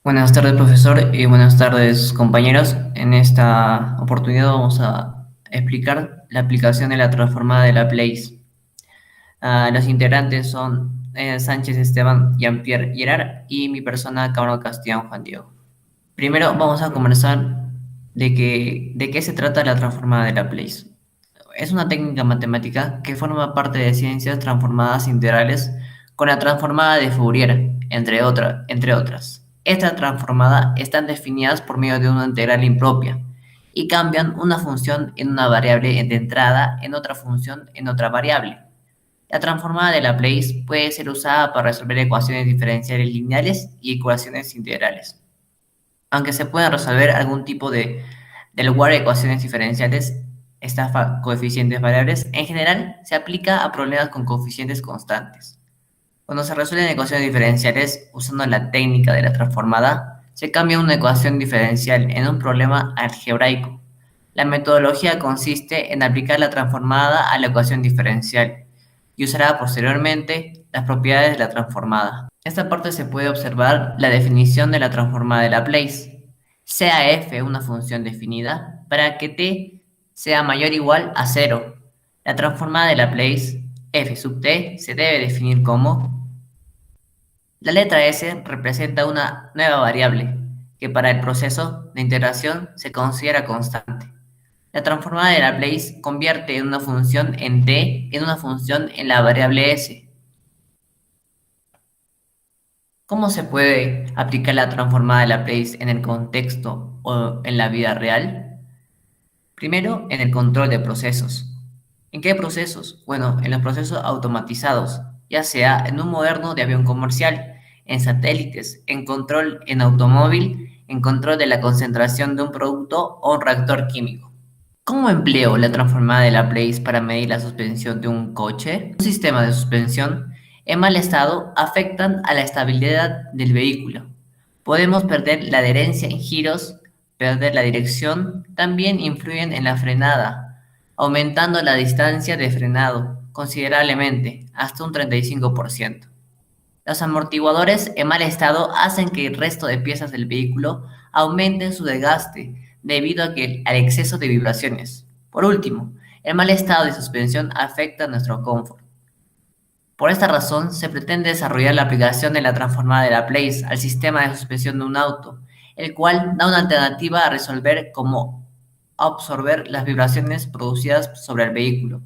Buenas tardes, profesor, y buenas tardes, compañeros. En esta oportunidad vamos a explicar la aplicación de la transformada de Laplace. Los integrantes son Sánchez Esteban, Jean-Pierre Gerard y mi persona, Camargo Castellán Juan Diego. Primero vamos a conversar de qué se trata la transformada de Laplace. Es una técnica matemática que forma parte de ciencias transformadas integrales con la transformada de Fourier, entre otras. Estas transformadas están definidas por medio de una integral impropia y cambian una función en una variable de entrada en otra función en otra variable. La transformada de Laplace puede ser usada para resolver ecuaciones diferenciales lineales y ecuaciones integrales. Aunque se pueden resolver algún tipo de lugar de ecuaciones diferenciales, estas coeficientes variables, en general se aplica a problemas con coeficientes constantes. Cuando se resuelven ecuaciones diferenciales usando la técnica de la transformada, se cambia una ecuación diferencial en un problema algebraico. La metodología consiste en aplicar la transformada a la ecuación diferencial y usará posteriormente las propiedades de la transformada. En esta parte se puede observar la definición de la transformada de Laplace. Sea f una función definida para que t sea mayor o igual a cero. La transformada de Laplace f sub t se debe definir como la letra S representa una nueva variable que para el proceso de integración se considera constante. La transformada de Laplace convierte una función en t en una función en la variable s. ¿Cómo se puede aplicar la transformada de Laplace en el contexto o en la vida real? Primero, en el control de procesos. ¿En qué procesos? Bueno, en los procesos automatizados, ya sea en un moderno de avión comercial, en satélites, en control en automóvil, en control de la concentración de un producto o un reactor químico. ¿Cómo empleo la transformada de Laplace para medir la suspensión de un coche? Un sistema de suspensión en mal estado afectan a la estabilidad del vehículo. Podemos perder la adherencia en giros, perder la dirección, también influyen en la frenada, aumentando la distancia de frenado considerablemente, hasta un 35%. Los amortiguadores en mal estado hacen que el resto de piezas del vehículo aumenten su desgaste debido al exceso de vibraciones. Por último, el mal estado de suspensión afecta a nuestro confort. Por esta razón, se pretende desarrollar la aplicación de la transformada de Laplace al sistema de suspensión de un auto, el cual da una alternativa a resolver como absorber las vibraciones producidas sobre el vehículo,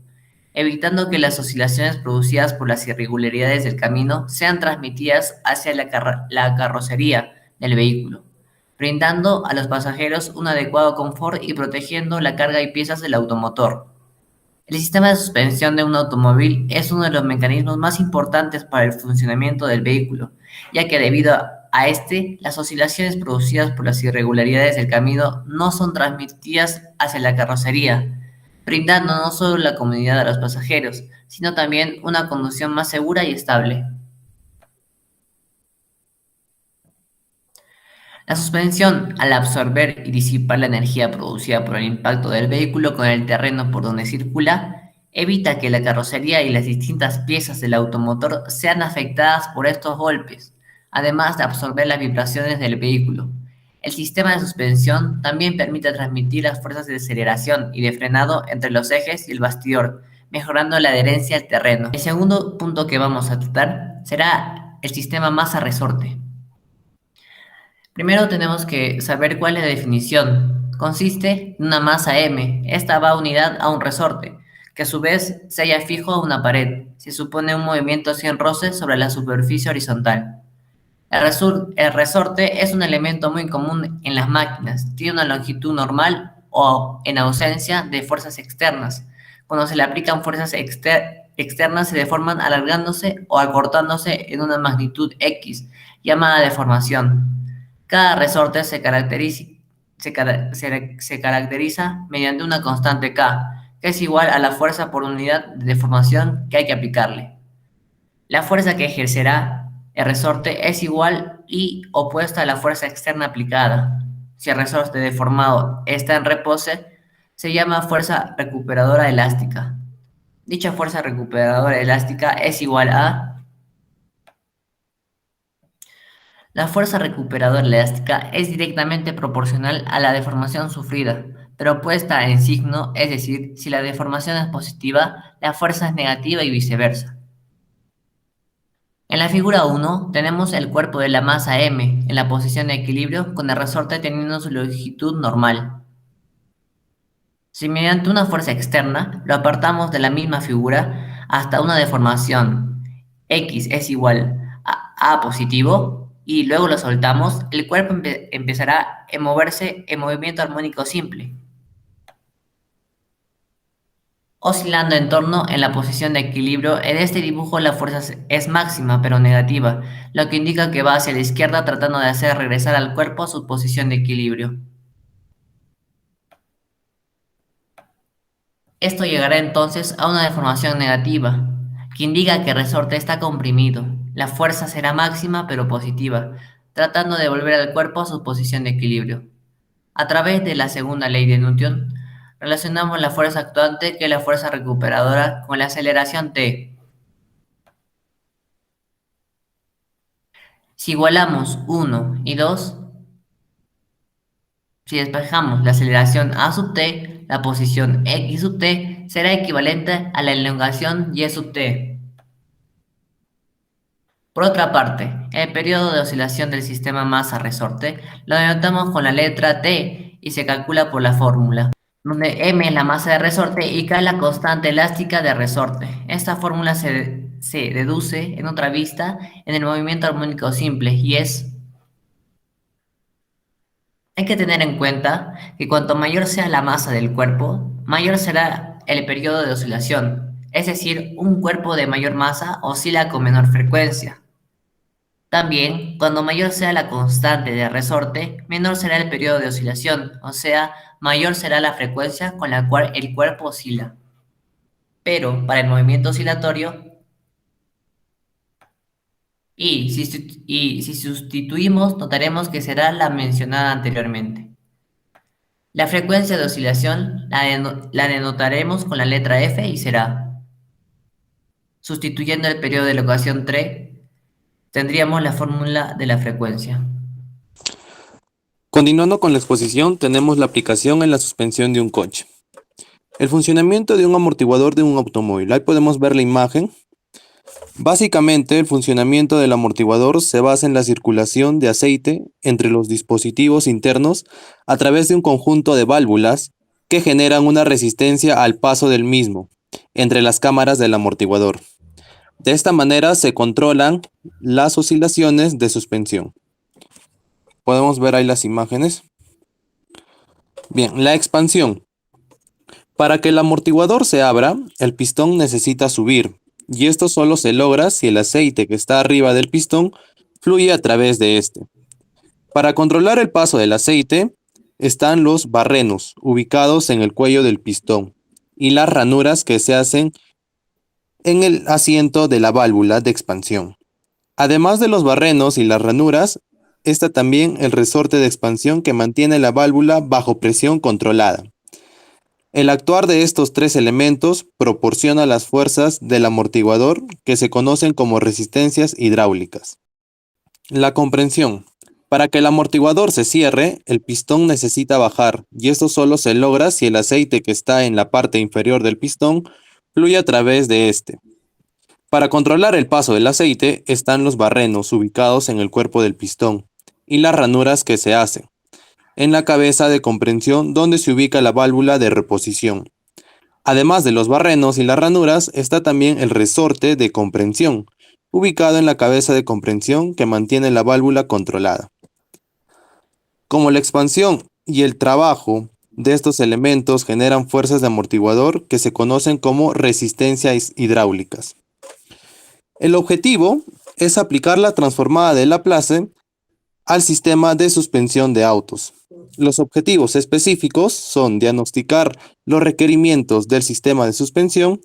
evitando que las oscilaciones producidas por las irregularidades del camino sean transmitidas hacia la carrocería del vehículo, brindando a los pasajeros un adecuado confort y protegiendo la carga y piezas del automotor. El sistema de suspensión de un automóvil es uno de los mecanismos más importantes para el funcionamiento del vehículo, ya que debido a este, las oscilaciones producidas por las irregularidades del camino no son transmitidas hacia la carrocería, brindando no solo la comodidad a los pasajeros, sino también una conducción más segura y estable. La suspensión, al absorber y disipar la energía producida por el impacto del vehículo con el terreno por donde circula, evita que la carrocería y las distintas piezas del automotor sean afectadas por estos golpes, además de absorber las vibraciones del vehículo. El sistema de suspensión también permite transmitir las fuerzas de aceleración y de frenado entre los ejes y el bastidor, mejorando la adherencia al terreno. El segundo punto que vamos a tratar será el sistema masa-resorte. Primero tenemos que saber cuál es la definición. Consiste en una masa M. Esta va unidad a un resorte, que a su vez se halla fijo a una pared. Se supone un movimiento sin roce sobre la superficie horizontal. El resorte es un elemento muy común en las máquinas. Tiene una longitud normal o en ausencia de fuerzas externas. Cuando se le aplican fuerzas externas se deforman alargándose o acortándose en una magnitud X, llamada deformación. Cada resorte se caracteriza mediante una constante K, que es igual a la fuerza por unidad de deformación que hay que aplicarle. La fuerza que ejercerá el resorte es igual y opuesta a la fuerza externa aplicada. Si el resorte deformado está en reposo, se llama fuerza recuperadora elástica. Dicha fuerza recuperadora elástica es igual a La fuerza recuperadora elástica es directamente proporcional a la deformación sufrida, pero puesta en signo, es decir, si la deformación es positiva, la fuerza es negativa y viceversa. En la figura 1 tenemos el cuerpo de la masa M en la posición de equilibrio con el resorte teniendo su longitud normal. Si mediante una fuerza externa lo apartamos de la misma figura hasta una deformación x es igual a positivo y luego lo soltamos, el cuerpo empezará a moverse en movimiento armónico simple, oscilando en torno en la posición de equilibrio. En este dibujo la fuerza es máxima pero negativa, lo que indica que va hacia la izquierda tratando de hacer regresar al cuerpo a su posición de equilibrio. Esto llegará entonces a una deformación negativa, que indica que el resorte está comprimido. La fuerza será máxima pero positiva, tratando de volver al cuerpo a su posición de equilibrio. A través de la segunda ley de Newton, relacionamos la fuerza actuante, que es la fuerza recuperadora, con la aceleración t. Si igualamos 1 y 2, si despejamos la aceleración a sub t, la posición x sub t será equivalente a la elongación y sub t. Por otra parte, el periodo de oscilación del sistema masa-resorte lo denotamos con la letra T y se calcula por la fórmula, donde m es la masa de resorte y k es la constante elástica de resorte. Esta fórmula se deduce en otra vista en el movimiento armónico simple y es: hay que tener en cuenta que cuanto mayor sea la masa del cuerpo, mayor será el periodo de oscilación, es decir, un cuerpo de mayor masa oscila con menor frecuencia. También, cuando mayor sea la constante de resorte, menor será el periodo de oscilación, o sea, mayor será la frecuencia con la cual el cuerpo oscila. Pero para el movimiento oscilatorio, y si sustituimos, notaremos que será la mencionada anteriormente. La frecuencia de oscilación la denotaremos con la letra F y será, sustituyendo el periodo de locación 3, tendríamos la fórmula de la frecuencia. Continuando con la exposición, tenemos la aplicación en la suspensión de un coche. El funcionamiento de un amortiguador de un automóvil. Ahí podemos ver la imagen. Básicamente, el funcionamiento del amortiguador se basa en la circulación de aceite entre los dispositivos internos a través de un conjunto de válvulas que generan una resistencia al paso del mismo entre las cámaras del amortiguador. De esta manera se controlan las oscilaciones de suspensión. Podemos ver ahí las imágenes. Bien, la expansión. Para que el amortiguador se abra, el pistón necesita subir, y esto solo se logra si el aceite que está arriba del pistón fluye a través de este. Para controlar el paso del aceite, están los barrenos, ubicados en el cuello del pistón, y las ranuras que se hacen en el asiento de la válvula de expansión. Además de los barrenos y las ranuras, está también el resorte de expansión que mantiene la válvula bajo presión controlada. El actuar de estos tres elementos proporciona las fuerzas del amortiguador, que se conocen como resistencias hidráulicas. La comprensión. Para que el amortiguador se cierre, el pistón necesita bajar, y esto solo se logra si el aceite que está en la parte inferior del pistón fluye a través de este. Para controlar el paso del aceite están los barrenos ubicados en el cuerpo del pistón y las ranuras que se hacen en la cabeza de comprensión, donde se ubica la válvula de reposición. Además de los barrenos y las ranuras, está también el resorte de comprensión, ubicado en la cabeza de comprensión que mantiene la válvula controlada. Como la expansión y el trabajo de estos elementos generan fuerzas de amortiguador que se conocen como resistencias hidráulicas. El objetivo es aplicar la transformada de Laplace al sistema de suspensión de autos. Los objetivos específicos son diagnosticar los requerimientos del sistema de suspensión,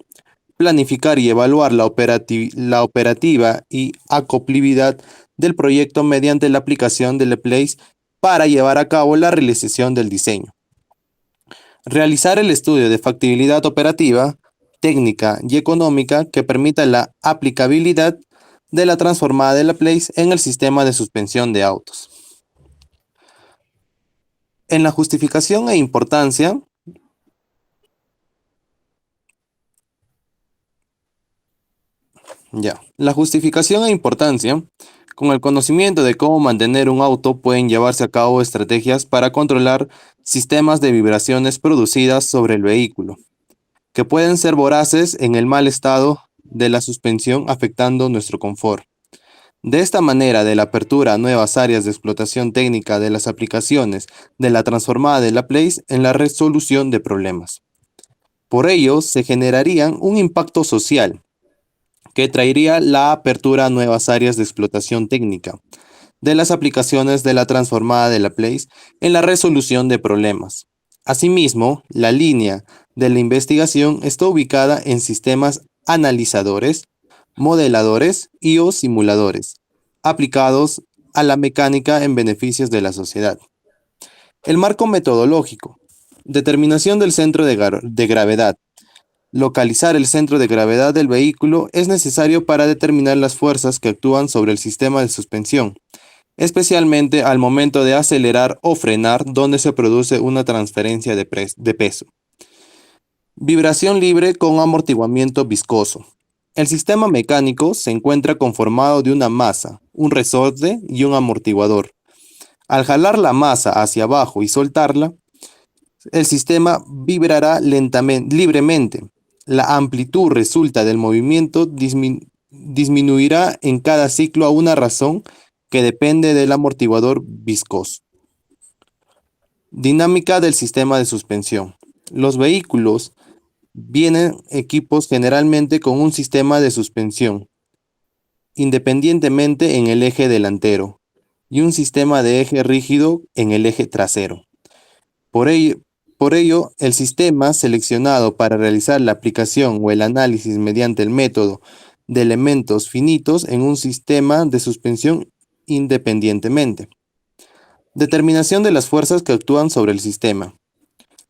planificar y evaluar la operativa y acoplabilidad del proyecto mediante la aplicación de Laplace para llevar a cabo la realización del diseño. Realizar el estudio de factibilidad operativa, técnica y económica que permita la aplicabilidad de la transformada de Laplace en el sistema de suspensión de autos. En la justificación e importancia, la justificación e importancia, con el conocimiento de cómo mantener un auto, pueden llevarse a cabo estrategias para controlar sistemas de vibraciones producidas sobre el vehículo, que pueden ser voraces en el mal estado de la suspensión, afectando nuestro confort. De esta manera, de la apertura a nuevas áreas de explotación técnica de las aplicaciones de la transformada de Laplace en la resolución de problemas. Por ello, se generarían un impacto social que traería la apertura a nuevas áreas de explotación técnica de las aplicaciones de la transformada de Laplace en la resolución de problemas. Asimismo, la línea de la investigación está ubicada en sistemas analizadores, modeladores y o simuladores, aplicados a la mecánica en beneficios de la sociedad. El marco metodológico. Determinación del centro de gravedad. Localizar el centro de gravedad del vehículo es necesario para determinar las fuerzas que actúan sobre el sistema de suspensión, especialmente al momento de acelerar o frenar, donde se produce una transferencia de peso. Vibración libre con amortiguamiento viscoso. El sistema mecánico se encuentra conformado de una masa, un resorte y un amortiguador. Al jalar la masa hacia abajo y soltarla, el sistema vibrará libremente. La amplitud resulta del movimiento disminuirá en cada ciclo a una razón que depende del amortiguador viscoso. Dinámica del sistema de suspensión. Los vehículos vienen equipos generalmente con un sistema de suspensión, independientemente en el eje delantero, y un sistema de eje rígido en el eje trasero. Por ello, el sistema seleccionado para realizar la aplicación o el análisis mediante el método de elementos finitos en un sistema de suspensión independientemente. Determinación de las fuerzas que actúan sobre el sistema.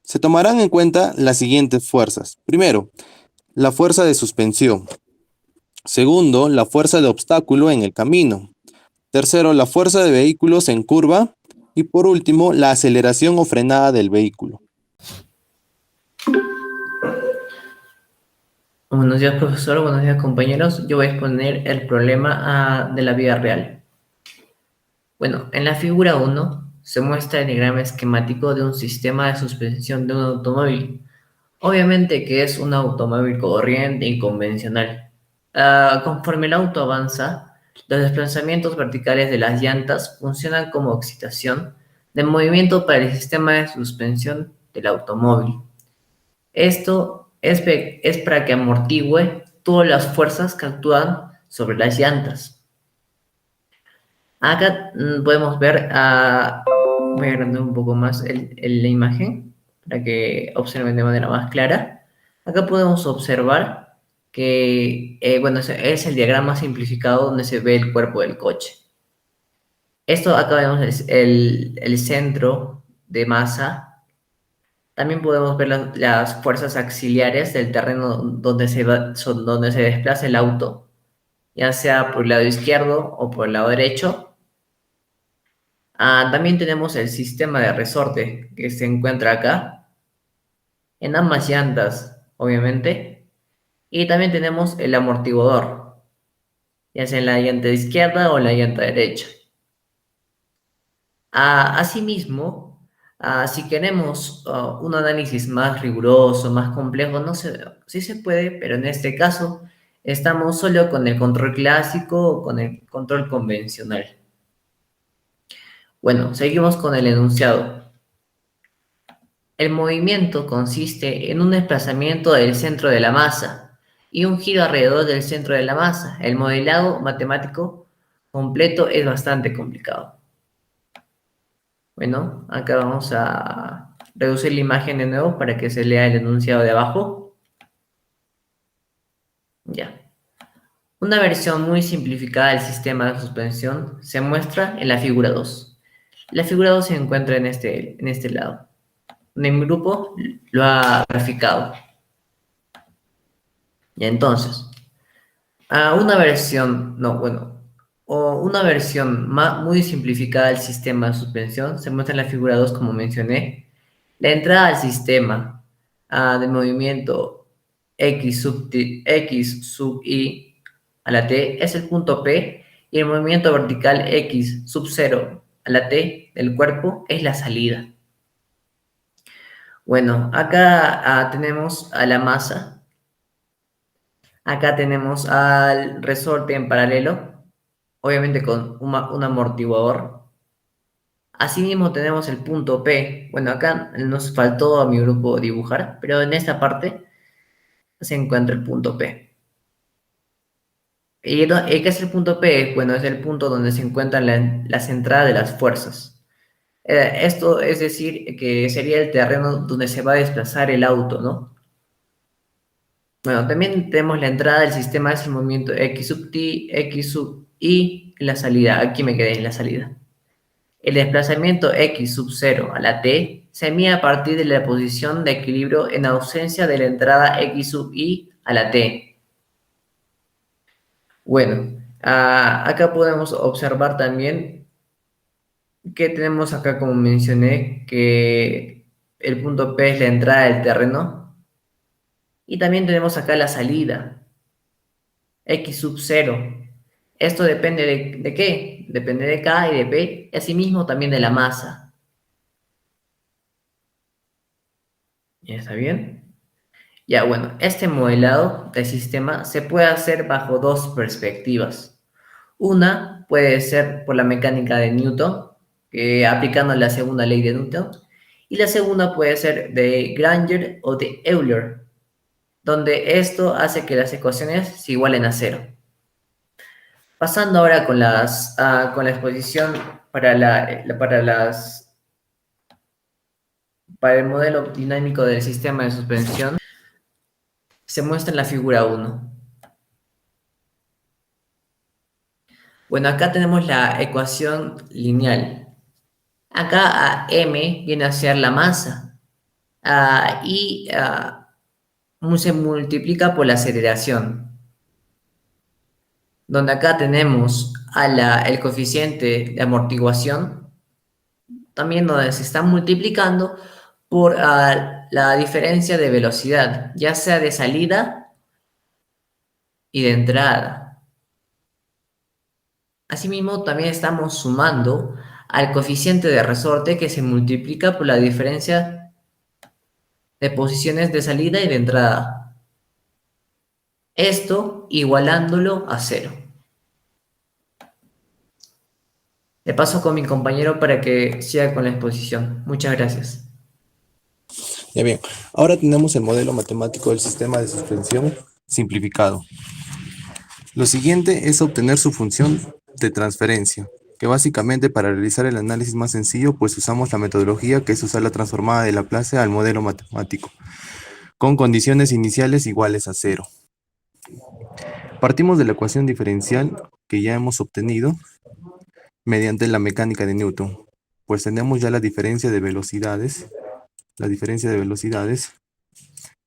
Se tomarán en cuenta las siguientes fuerzas. Primero, la fuerza de suspensión. Segundo, la fuerza de obstáculo en el camino. Tercero, la fuerza de vehículos en curva. Y por último, la aceleración o frenada del vehículo. Buenos días, profesor. Buenos días, compañeros. Yo voy a exponer el problema de la vida real. Bueno, en la figura 1 se muestra el diagrama esquemático de un sistema de suspensión de un automóvil. Obviamente que es un automóvil corriente y convencional. Conforme el auto avanza, los desplazamientos verticales de las llantas funcionan como excitación de movimiento para el sistema de suspensión del automóvil. Esto es para que amortigüe todas las fuerzas que actúan sobre las llantas. Acá podemos ver, voy a agrandar un poco más la imagen para que observen de manera más clara. Acá podemos observar que, bueno, es el diagrama simplificado donde se ve el cuerpo del coche. Esto acá vemos el centro de masa. También podemos ver las fuerzas auxiliares del terreno donde donde se desplaza el auto, ya sea por el lado izquierdo o por el lado derecho. También tenemos el sistema de resorte que se encuentra acá, en ambas llantas, obviamente. Y también tenemos el amortiguador, ya sea en la llanta izquierda o en la llanta derecha. Asimismo, si queremos un análisis más riguroso, más complejo, no sé, sí se puede, pero en este caso estamos solo con el control clásico o con el control convencional. Bueno, seguimos con el enunciado. El movimiento consiste en un desplazamiento del centro de la masa y un giro alrededor del centro de la masa. El modelado matemático completo es bastante complicado. Bueno, acá vamos a reducir la imagen de nuevo para que se lea el enunciado de abajo. Ya. Una versión muy simplificada del sistema de suspensión se muestra en la figura 2. La figura 2 se encuentra en este lado. Mi grupo lo ha graficado. Y entonces, Una versión, no, bueno, o una versión muy simplificada del sistema de suspensión se muestra en la figura 2 como mencioné. La entrada al sistema de movimiento x sub i a la t es el punto P y el movimiento vertical x sub 0 a la t del cuerpo es la salida. Bueno, acá tenemos a la masa, acá tenemos al resorte en paralelo, obviamente con un amortiguador. Asimismo tenemos el punto P. Bueno, acá nos faltó a mi grupo dibujar, pero en esta parte se encuentra el punto P. ¿Qué es el punto P? Bueno, es el punto donde se encuentran las entradas de las fuerzas. Esto es decir, que sería el terreno donde se va a desplazar el auto, ¿no? Bueno, también tenemos la entrada del sistema de movimiento x sub t, x sub y la salida. Aquí me quedé en la salida. El desplazamiento x sub 0 a la t se mide a partir de la posición de equilibrio en ausencia de la entrada x sub i a la t. Bueno, acá podemos observar también que tenemos acá, como mencioné, que el punto P es la entrada del terreno. Y también tenemos acá la salida, x sub 0. Esto depende de qué? Depende de K y de P, y asimismo también de la masa. ¿Ya está bien? Ya, bueno, este modelado del sistema se puede hacer bajo dos perspectivas. Una puede ser por la mecánica de Newton, aplicando la segunda ley de Newton, y la segunda puede ser de Granger o de Euler, donde esto hace que las ecuaciones se igualen a cero. Pasando ahora con la exposición para el modelo dinámico del sistema de suspensión, se muestra en la figura 1. Bueno, acá tenemos la ecuación lineal. Acá m viene a ser la masa y se multiplica por la aceleración, donde acá tenemos el coeficiente de amortiguación, también donde se está multiplicando por la diferencia de velocidad, ya sea de salida y de entrada. Asimismo, también estamos sumando al coeficiente de resorte que se multiplica por la diferencia de posiciones de salida y de entrada. Esto igualándolo a cero. Le paso con mi compañero para que siga con la exposición. Muchas gracias. Ya bien, ahora tenemos el modelo matemático del sistema de suspensión simplificado. Lo siguiente es obtener su función de transferencia, que básicamente para realizar el análisis más sencillo, pues usamos la metodología que es usar la transformada de Laplace al modelo matemático, con condiciones iniciales iguales a cero. Partimos de la ecuación diferencial que ya hemos obtenido mediante la mecánica de Newton, pues tenemos ya la diferencia de velocidades,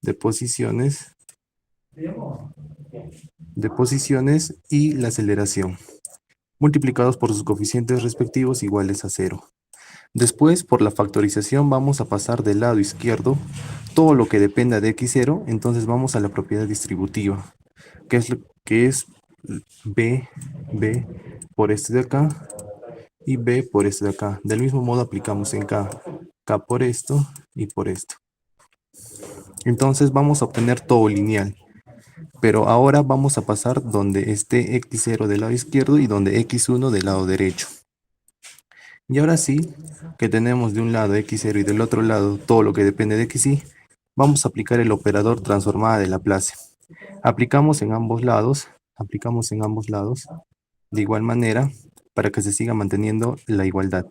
de posiciones y la aceleración, multiplicados por sus coeficientes respectivos iguales a cero. Después, por la factorización, vamos a pasar del lado izquierdo todo lo que dependa de x0, entonces vamos a la propiedad distributiva, que es b por este de acá y b por este de acá. Del mismo modo aplicamos en k por esto y por esto. Entonces vamos a obtener todo lineal. Pero ahora vamos a pasar donde esté x0 del lado izquierdo y donde x1 del lado derecho. Y ahora sí, que tenemos de un lado x0 y del otro lado todo lo que depende de xy, vamos a aplicar el operador transformada de Laplace. Aplicamos en ambos lados, de igual manera, para que se siga manteniendo la igualdad.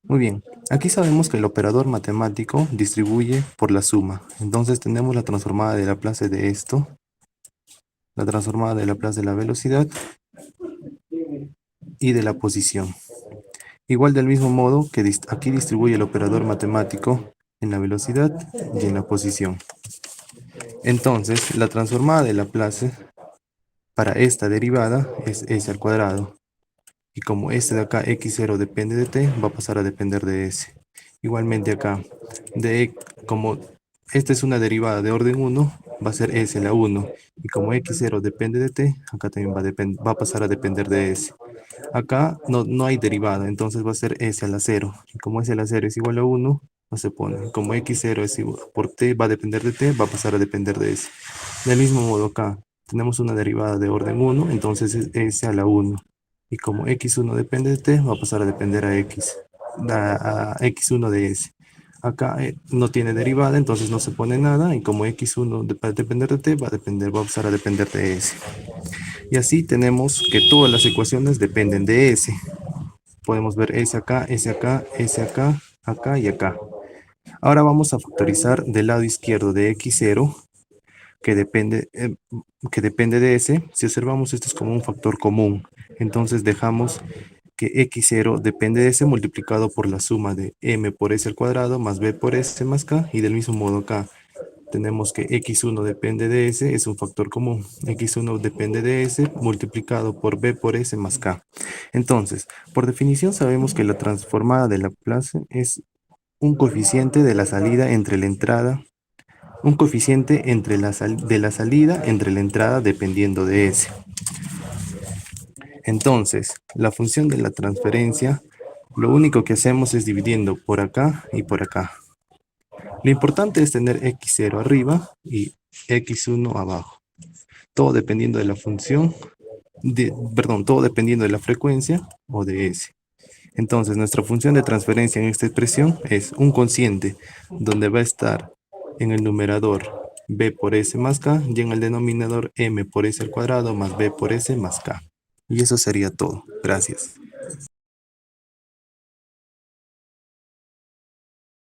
Muy bien, aquí sabemos que el operador matemático distribuye por la suma. Entonces tenemos la transformada de Laplace de esto, la transformada de Laplace de la velocidad y de la posición. Igual del mismo modo que aquí distribuye el operador matemático en la velocidad y en la posición. Entonces, la transformada de Laplace para esta derivada es s al cuadrado. Y como este de acá, x0 depende de t, va a pasar a depender de s. Igualmente acá, como esta es una derivada de orden 1, va a ser s a la 1. Y como x0 depende de t, acá también va a pasar a depender de s. Acá no hay derivada, entonces va a ser s a la 0. Y como s a la 0 es igual a 1, no se pone. Como x0 es igual, por t va a depender de t, va a pasar a depender de s. Del mismo modo acá, tenemos una derivada de orden 1, entonces es s a la 1. Y como x1 depende de t, va a pasar a depender a x, a x1 de s. Acá no tiene derivada, entonces no se pone nada. Y como x1 va a depender de t, va a pasar a depender de s. Y así tenemos que todas las ecuaciones dependen de s. Podemos ver s acá, s acá, s acá, acá y acá. Ahora vamos a factorizar del lado izquierdo de x0, que depende de s. Si observamos, esto es como un factor común. Entonces dejamos que x0 depende de s multiplicado por la suma de m por s al cuadrado más b por s más k. Y del mismo modo acá tenemos que x1 depende de s, es un factor común. x1 depende de s multiplicado por b por s más k. Entonces, por definición sabemos que la transformada de Laplace es un coeficiente de la salida entre la entrada, un coeficiente de la salida entre la entrada dependiendo de s. Entonces, la función de la transferencia, lo único que hacemos es dividiendo por acá y por acá. Lo importante es tener x0 arriba y x1 abajo. Todo dependiendo de la función, todo dependiendo de la frecuencia o de s. Entonces, nuestra función de transferencia en esta expresión es un cociente donde va a estar en el numerador b por s más k y en el denominador m por s al cuadrado más b por s más k. Y eso sería todo. Gracias.